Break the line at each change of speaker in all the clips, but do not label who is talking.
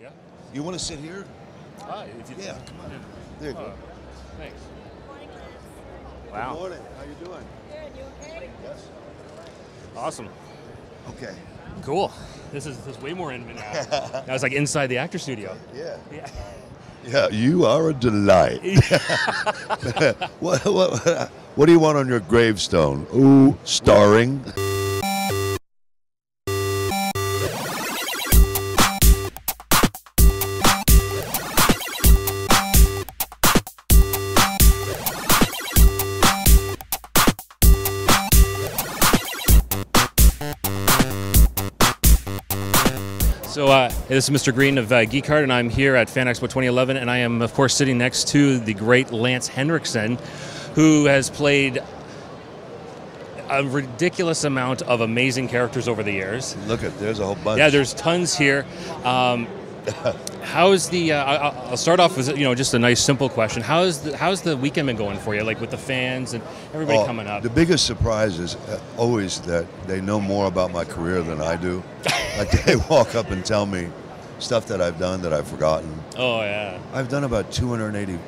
Yeah.
You want to sit here?
If you
Yeah, come on. There you go.
Thanks.
Morning, Lance.
Wow.
Good morning. How you doing?
Good, you okay?
Yes.
Awesome.
Okay.
Cool. This is way more intimate now. That was like inside the actor studio.
Yeah.
Yeah.
Yeah, you are a delight. What do you want on your gravestone? Ooh, starring.
So this is Mr. Green of Geek, and I'm here at Fan Expo 2011, and I am, of course, sitting next to the great Lance Henriksen, who has played a ridiculous amount of amazing characters over the years.
Look there's a whole bunch.
Yeah, there's tons here. How's the? I'll start off with just a nice simple question. How's the weekend been going for you? Like with the fans and everybody coming up.
The biggest surprise is always that they know more about my career than I do. Like they walk up and tell me stuff that I've done that I've forgotten.
Oh yeah.
I've done about 180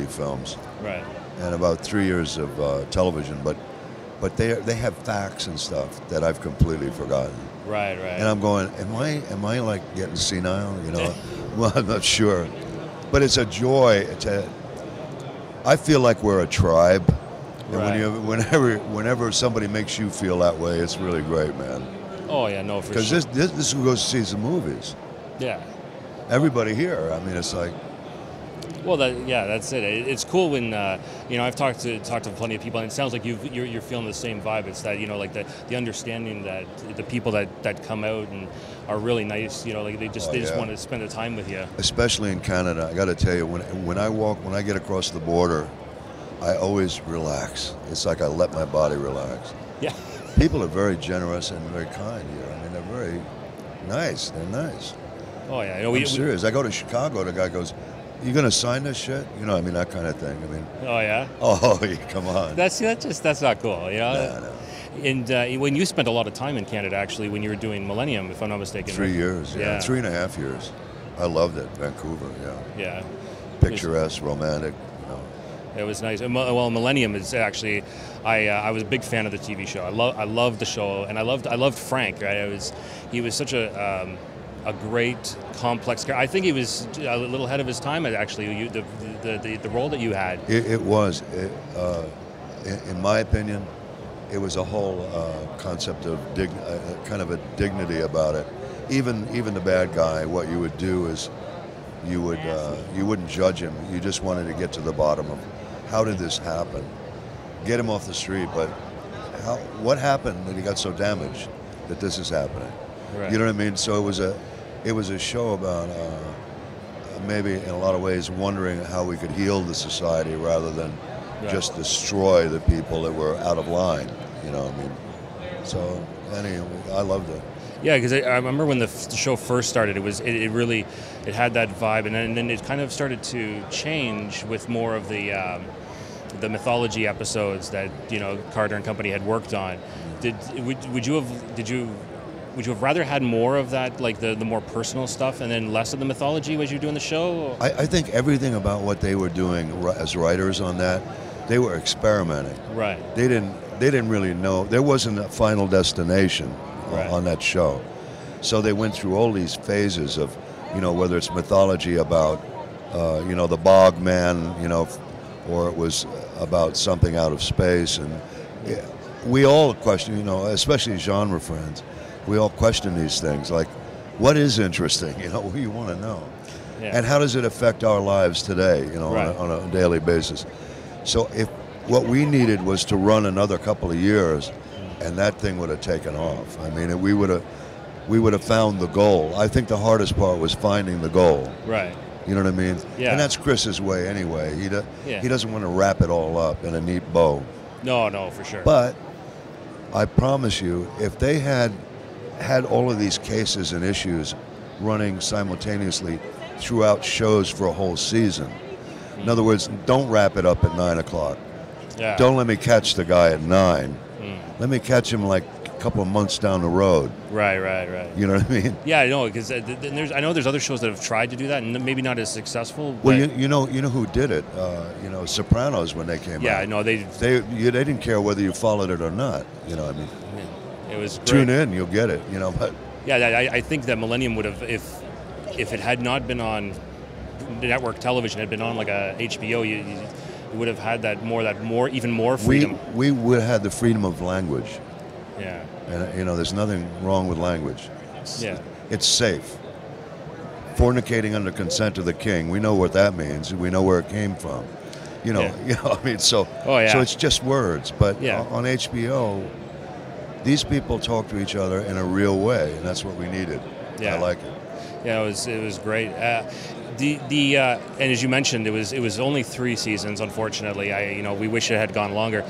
films.
Right.
And about 3 years of television, but they have facts and stuff that I've completely forgotten.
Right.
And I'm going, am I like getting senile? Well, I'm not sure, but it's a joy. I feel like we're a tribe, and
right.
whenever somebody makes you feel that way, it's really great, man.
Oh yeah, no, for sure.
Because this is who goes to see some movies.
Yeah.
Everybody here. I mean, it's like.
Well, that's it. It's cool when I've talked to plenty of people, and it sounds like you're feeling the same vibe. It's that like the understanding that the people that come out and are really nice. Like they just want to spend the time with you. Especially
in Canada, I got to tell you, when I get across the border, I always relax. It's like I let my body relax.
Yeah.
People are very generous and very kind here. I mean, they're very nice. They're nice.
Oh yeah.
I'm serious. I go to Chicago. The guy goes, "You gonna sign this shit?" I mean, that kind of thing. I mean.
Oh yeah.
Oh, come on.
That's not cool,
No.
And when you spent a lot of time in Canada, actually, when you were doing Millennium, if I'm not mistaken.
3 years. Yeah. 3.5 years. I loved it. Vancouver. Yeah.
Yeah.
Picturesque, romantic.
It was nice. Well, Millennium is actually, I was a big fan of the TV show. I loved the show, and I loved Frank. Right? He was such a great, complex character. I think he was a little ahead of his time. Actually, the role that you had.
It was, in my opinion, it was a whole concept of kind of a dignity about it. Even the bad guy, what you would do is you wouldn't judge him. You just wanted to get to the bottom of how did this happen, get him off the street. But what happened that he got so damaged that this is happening?
Right.
You know what I mean? So it was a show about maybe in a lot of ways wondering how we could heal the society rather than just destroy the people that were out of line. I mean, so anyway, I loved it.
Yeah, because I remember when the show first started, it really had that vibe, and then it kind of started to change with more of the mythology episodes that Carter and company had worked on. Would you have rather had more of that, like the more personal stuff, and then less of the mythology as you were doing the show?
I think everything about what they were doing as writers on that, they were experimenting.
Right.
They didn't really know. There wasn't a final destination on that show. So they went through all these phases of, whether it's mythology about, the bog man, or it was about something out of space. And we all question, especially genre friends, we all question these things, like, what is interesting? We want to know.
Yeah.
And how does it affect our lives today, on a daily basis? So if what we needed was to run another couple of years, and that thing would have taken off. I mean, we would have found the goal. I think the hardest part was finding the goal.
Right.
You know what I mean?
Yeah.
And that's Chris's way anyway. He doesn't want to wrap it all up in a neat bow.
No, for sure.
But I promise you, if they had all of these cases and issues running simultaneously throughout shows for a whole season, in other words, don't wrap it up at 9 o'clock.
Yeah.
Don't let me catch the guy at 9. Let me catch him like couple of months down the road.
Right.
You know what I mean?
Yeah, I know, because I know there's other shows that have tried to do that, and maybe not as successful.
Well,
but
you know who did it? Sopranos, when they came out.
yeah, I know
They didn't care whether you followed it or not. You know, I mean,
it was great.
tune in, you'll get it. You know, but
Yeah, I think that Millennium would have, if it had not been on network television, had been on like a HBO, you would have had even more freedom.
we would have had the freedom of language.
Yeah.
And there's nothing wrong with language.
Yeah.
It's safe. Fornicating under consent of the king. We know what that means. We know where it came from.
Yeah.
I mean, so
Oh, yeah.
so it's just words. But
Yeah.
on HBO, these people talk to each other in a real way, and that's what we needed.
Yeah.
I like it.
Yeah, it was great. And as you mentioned, it was only 3 seasons. Unfortunately, we wish it had gone longer.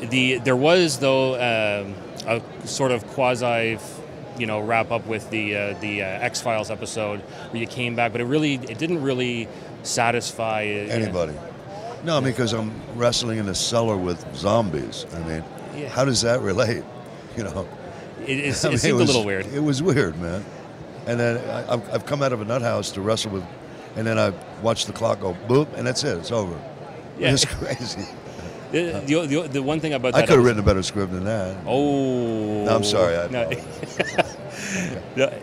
There was though a sort of quasi, wrap up with the X-Files episode where you came back, but it didn't really satisfy
Anybody. No, because I'm wrestling in a cellar with zombies. I mean,
Yeah.
how does that relate?
It
I mean,
seemed a little weird.
It was weird, man. And then I've come out of a nut house to wrestle with, and then I watch the clock go boop, and that's it. It's over.
Yeah.
It's crazy.
The one thing about that
I could have written a better script than that.
Oh,
No, I'm sorry.
No.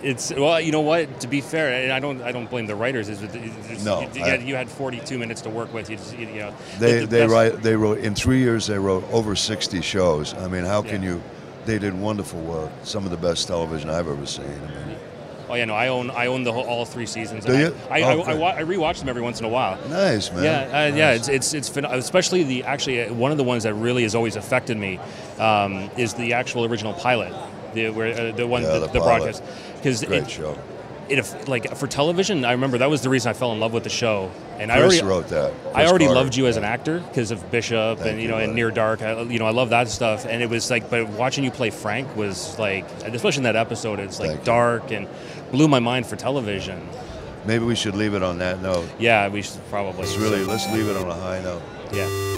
It's well, you know what? To be fair, and I don't blame the writers.
No,
you had 42 minutes to work with.
They wrote in 3 years. They wrote over 60 shows. I mean, how can you? They did wonderful work. Some of the best television I've ever seen. I mean,
Oh yeah, no, I own all 3 seasons.
Do you?
I
Okay.
rewatch them every once in a while.
nice, man.
Yeah,
Nice.
it's especially one of the ones that really has always affected me is the actual original pilot, the
pilot.
broadcast, because
Great show.
For television, I remember that was the reason I fell in love with the show, and
Chris wrote that.
I
Chris
already
Carter.
loved you as an actor because of Bishop
Thank
and
you,
and
buddy.
Near Dark. I love that stuff, and it was like, but watching you play Frank was like, especially in that episode, it's like
Thank you.
dark and blew my mind for television.
Maybe we should leave it on that note.
Yeah, we should probably.
Let's leave it on a high note.
Yeah.